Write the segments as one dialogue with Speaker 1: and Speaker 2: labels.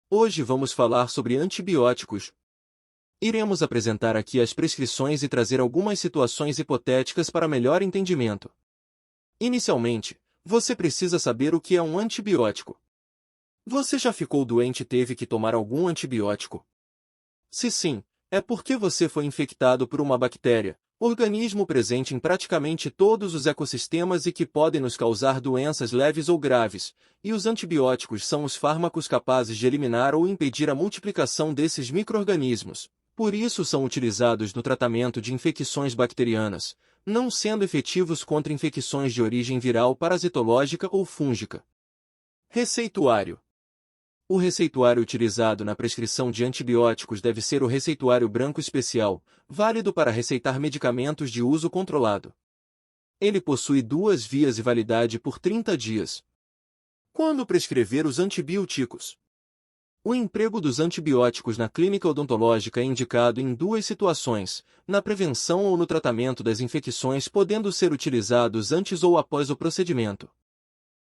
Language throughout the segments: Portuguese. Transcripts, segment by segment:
Speaker 1: Hoje vamos falar sobre antibióticos. Iremos apresentar aqui as prescrições e trazer algumas situações hipotéticas para melhor entendimento. Inicialmente, você precisa saber o que é um antibiótico. Você já ficou doente e teve que tomar algum antibiótico? Se sim, é porque você foi infectado por uma bactéria, organismo presente em praticamente todos os ecossistemas e que pode nos causar doenças leves ou graves, e os antibióticos são os fármacos capazes de eliminar ou impedir a multiplicação desses micro-organismos. Por isso são utilizados no tratamento de infecções bacterianas, não sendo efetivos contra infecções de origem viral, parasitológica ou fúngica. Receituário. O receituário utilizado na prescrição de antibióticos deve ser o receituário branco especial, válido para receitar medicamentos de uso controlado. Ele possui 2 vias e validade por 30 dias. Quando prescrever os antibióticos? O emprego dos antibióticos na clínica odontológica é indicado em 2 situações, na prevenção ou no tratamento das infecções, podendo ser utilizados antes ou após o procedimento.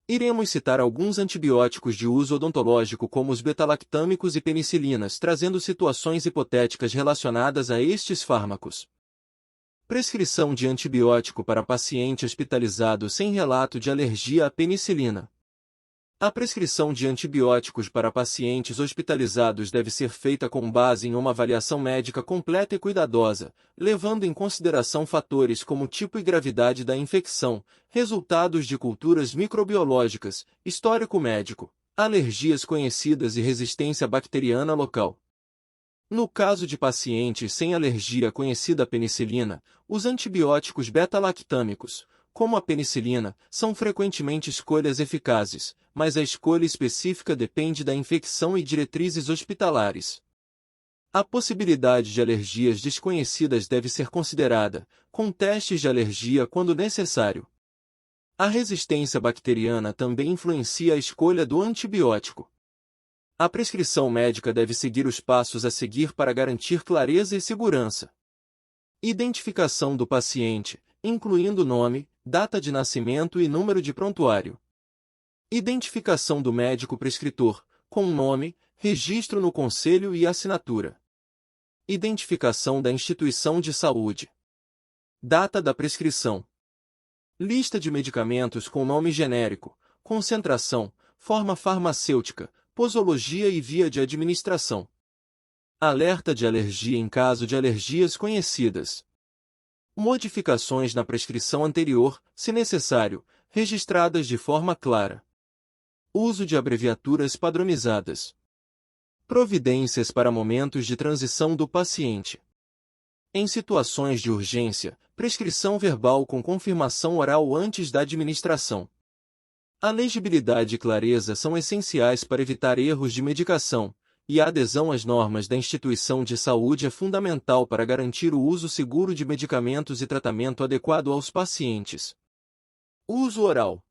Speaker 1: Iremos citar alguns antibióticos de uso odontológico como os betalactâmicos e penicilinas, trazendo situações hipotéticas relacionadas a estes fármacos. Prescrição de antibiótico para paciente hospitalizado sem relato de alergia à penicilina. A prescrição de antibióticos para pacientes hospitalizados deve ser feita com base em uma avaliação médica completa e cuidadosa, levando em consideração fatores como tipo e gravidade da infecção, resultados de culturas microbiológicas, histórico médico, alergias conhecidas e resistência bacteriana local. No caso de pacientes sem alergia conhecida à penicilina, os antibióticos beta-lactâmicos, como a penicilina, são frequentemente escolhas eficazes, mas a escolha específica depende da infecção e diretrizes hospitalares. A possibilidade de alergias desconhecidas deve ser considerada, com testes de alergia quando necessário. A resistência bacteriana também influencia a escolha do antibiótico. A prescrição médica deve seguir os passos a seguir para garantir clareza e segurança. Identificação do paciente, incluindo nome, data de nascimento e número de prontuário. Identificação do médico prescritor, com nome, registro no conselho e assinatura. Identificação da instituição de saúde. Data da prescrição. Lista de medicamentos com nome genérico, concentração, forma farmacêutica, posologia e via de administração. Alerta de alergia em caso de alergias conhecidas. Modificações na prescrição anterior, se necessário, registradas de forma clara. Uso de abreviaturas padronizadas. Providências para momentos de transição do paciente. Em situações de urgência, prescrição verbal com confirmação oral antes da administração. A legibilidade e clareza são essenciais para evitar erros de medicação, e a adesão às normas da instituição de saúde é fundamental para garantir o uso seguro de medicamentos e tratamento adequado aos pacientes. Uso oral.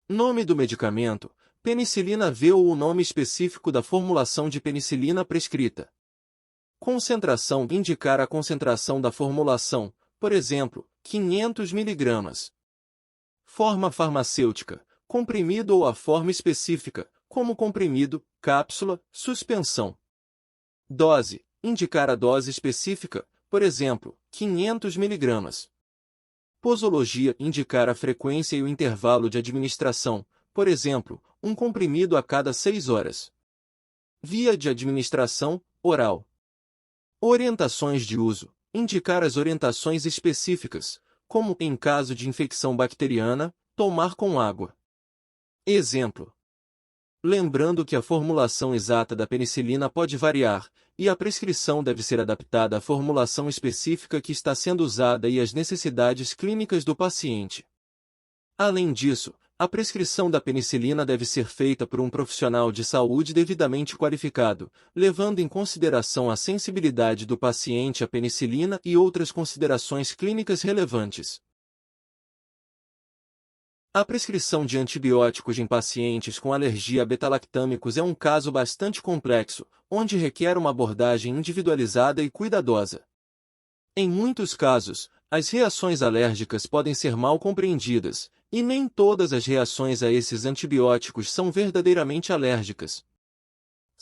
Speaker 1: Nome do medicamento: penicilina V ou o nome específico da formulação de penicilina prescrita. Concentração: indicar a concentração da formulação, por exemplo, 500 mg. Forma farmacêutica: comprimido ou a forma específica, como comprimido, cápsula, suspensão. Dose: indicar a dose específica, por exemplo, 500 mg. Posologia: indicar a frequência e o intervalo de administração, por exemplo, um comprimido a cada 6 horas. Via de administração: oral. Orientações de uso: indicar as orientações específicas, como, em caso de infecção bacteriana, tomar com água. Exemplo. Lembrando que a formulação exata da penicilina pode variar, e a prescrição deve ser adaptada à formulação específica que está sendo usada e às necessidades clínicas do paciente. Além disso, a prescrição da penicilina deve ser feita por um profissional de saúde devidamente qualificado, levando em consideração a sensibilidade do paciente à penicilina e outras considerações clínicas relevantes. A prescrição de antibióticos em pacientes com alergia a betalactâmicos é um caso bastante complexo, onde requer uma abordagem individualizada e cuidadosa. Em muitos casos, as reações alérgicas podem ser mal compreendidas, e nem todas as reações a esses antibióticos são verdadeiramente alérgicas.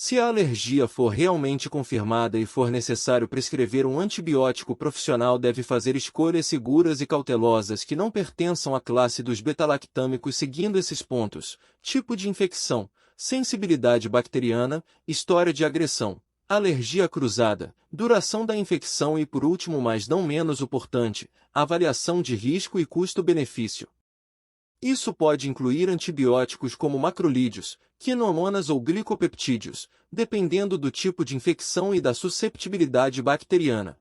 Speaker 1: Se a alergia for realmente confirmada e for necessário prescrever um antibiótico, o profissional deve fazer escolhas seguras e cautelosas que não pertençam à classe dos betalactâmicos, seguindo esses pontos: tipo de infecção, sensibilidade bacteriana, história de agressão, alergia cruzada, duração da infecção e, por último, mas não menos importante, avaliação de risco e custo-benefício. Isso pode incluir antibióticos como macrolídeos, quinomonas ou glicopeptídeos, dependendo do tipo de infecção e da susceptibilidade bacteriana.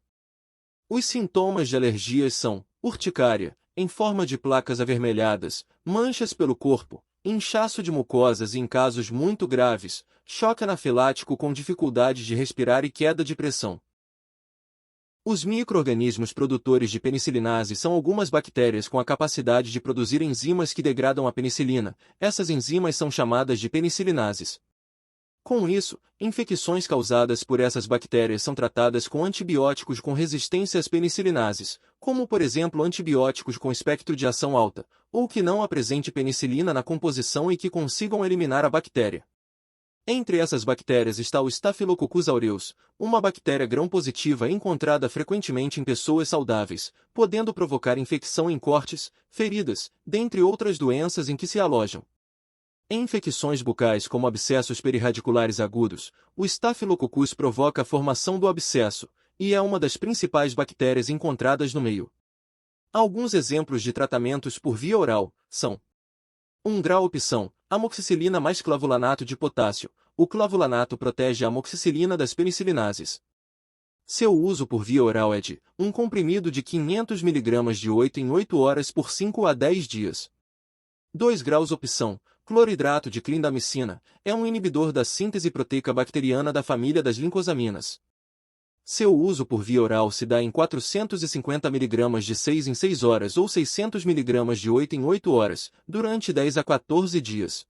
Speaker 1: Os sintomas de alergias são urticária, em forma de placas avermelhadas, manchas pelo corpo, inchaço de mucosas e, em casos muito graves, choque anafilático com dificuldade de respirar e queda de pressão. Os micro-organismos produtores de penicilinase são algumas bactérias com a capacidade de produzir enzimas que degradam a penicilina. Essas enzimas são chamadas de penicilinases. Com isso, infecções causadas por essas bactérias são tratadas com antibióticos com resistência às penicilinases, como por exemplo antibióticos com espectro de ação alta, ou que não apresente penicilina na composição e que consigam eliminar a bactéria. Entre essas bactérias está o Staphylococcus aureus, uma bactéria gram-positiva encontrada frequentemente em pessoas saudáveis, podendo provocar infecção em cortes, feridas, dentre outras doenças em que se alojam. Em infecções bucais como abscessos perirradiculares agudos, o Staphylococcus provoca a formação do abscesso, e é uma das principais bactérias encontradas no meio. Alguns exemplos de tratamentos por via oral são 1 grau opção, amoxicilina mais clavulanato de potássio. O clavulanato protege a amoxicilina das penicilinases. Seu uso por via oral é de um comprimido de 500 mg de 8 em 8 horas por 5 a 10 dias. 2 graus opção, cloridrato de clindamicina, é um inibidor da síntese proteica bacteriana da família das lincosaminas. Seu uso por via oral se dá em 450 mg de 6 em 6 horas ou 600 mg de 8 em 8 horas, durante 10 a 14 dias.